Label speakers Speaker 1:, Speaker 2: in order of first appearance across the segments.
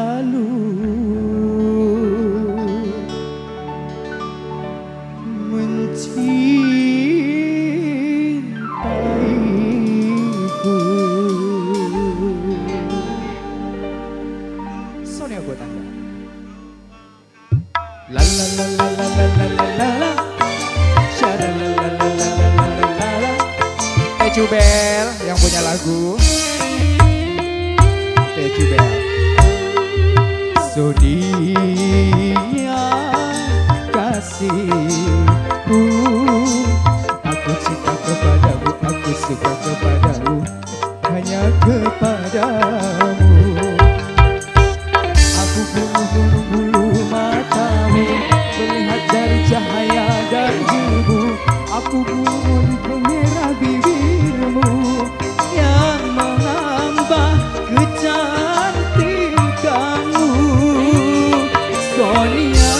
Speaker 1: selalu mencintaiku. Sonia buat Anda. La la la la la la la la la la. Syara la la la la la la la la. Cubel yang punya lagu. Cubel. Sonia kasihku, aku cinta kepadamu, aku suka kepadamu, hanya kepadamu. Aku bunuh bulu matamu, melihat dari cahaya dari hidupmu. Aku bunuh merah bibirmu yang menambah kecantikanmu. Sonia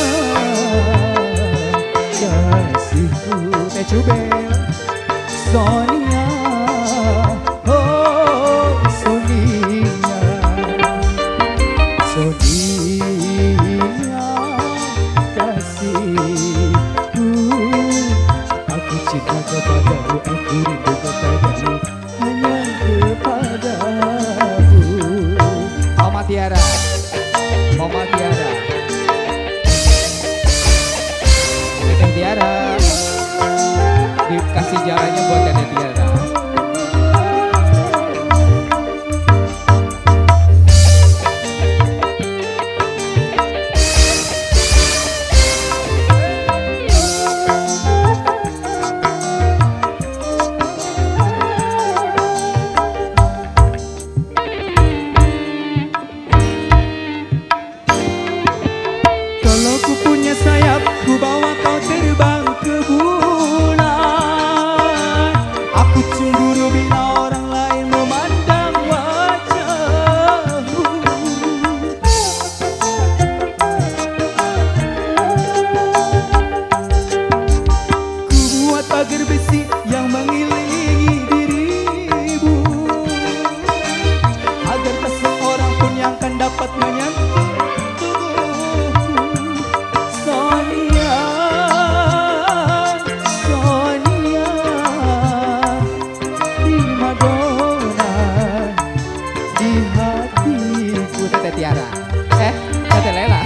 Speaker 1: kasihku. Cubel. Sonia, oh Sonia. Sonia kasihku, aku cinta kepadamu, aku rindu kepadamu, hanya kepadamu. Mama Tiara, Mama Tiara, Teteh Tiara, dikasih jalannya buat Teteh Tiara. Kalau ku punya sayap, ku bawa kau terbang ke bulan. Aku cemburu bila orang lain memandang wajahmu. Ku buat pagar besi yang mengelilingi dirimu, agar tak seorang pun yang akan dapat menyentuh. Teteh Tiara, Teteh Lela,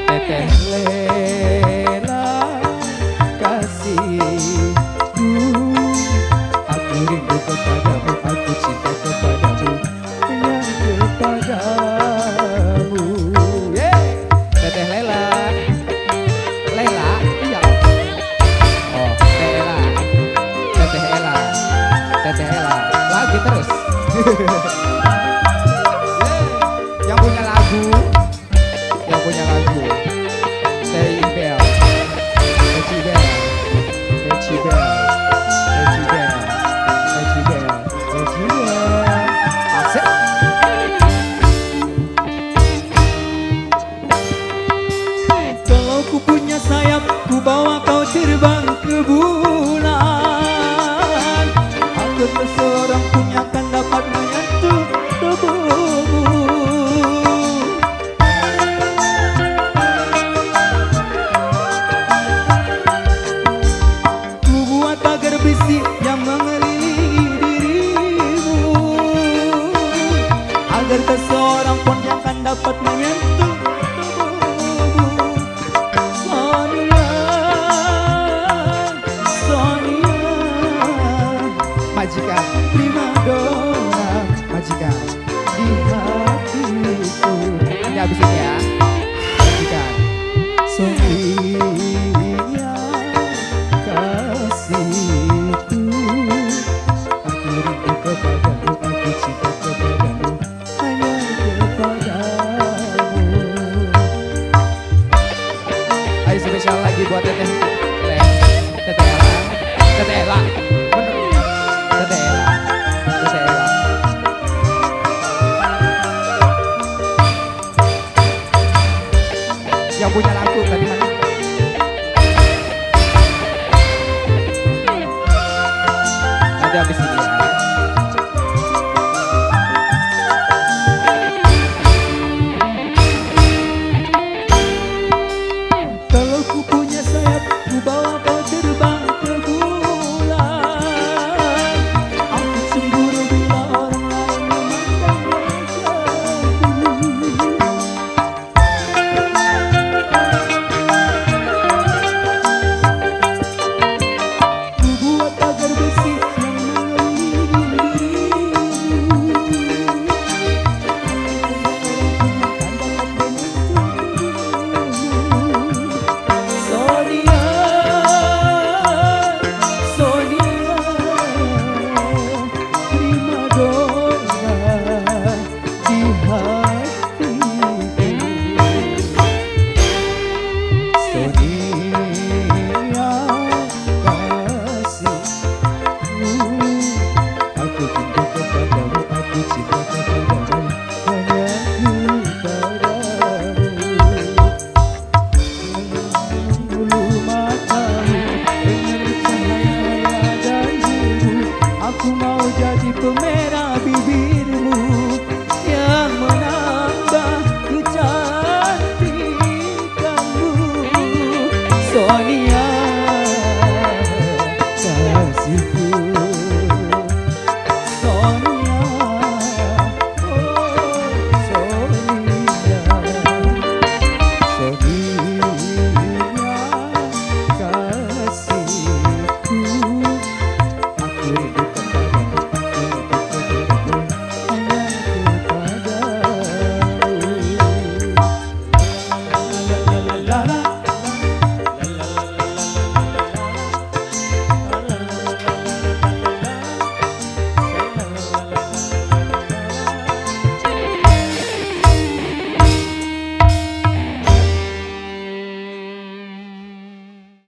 Speaker 1: Teteh Lela kasihku, aku rindu kepadamu, aku cinta kepadamu, hanya kepadamu. Teteh Lela, Lela, iya. Oh, Teteh Ela, Teteh Ela, Teteh Ela, lagi terus. Yang punya lagu Stay Bell, Cubel, Cubel, Cubel, Cubel, Cubel. Asik. Kalau ku punya sayap, ku bawa kau terbang ke bulan, agar seseorang pun yang akan dapat menyentuh tubuhmu. Yang mengelilingi dirimu, agar tak seorang pun yang akan dapat menyentuh tubuhmu. Sonia, Sonia, majikan primadona, majikan di hatiku. Ini habis ini ya, majikan Sonia kasihku, aku rindu kepadamu, aku cinta kepadamu, hanya kepadamu. Ayo spesial lagi buat Teteh Lela, Teteh Ela, Teteh Ela, bener, Teteh Ela, Teteh Ela. Yang punya lagu tadi mana?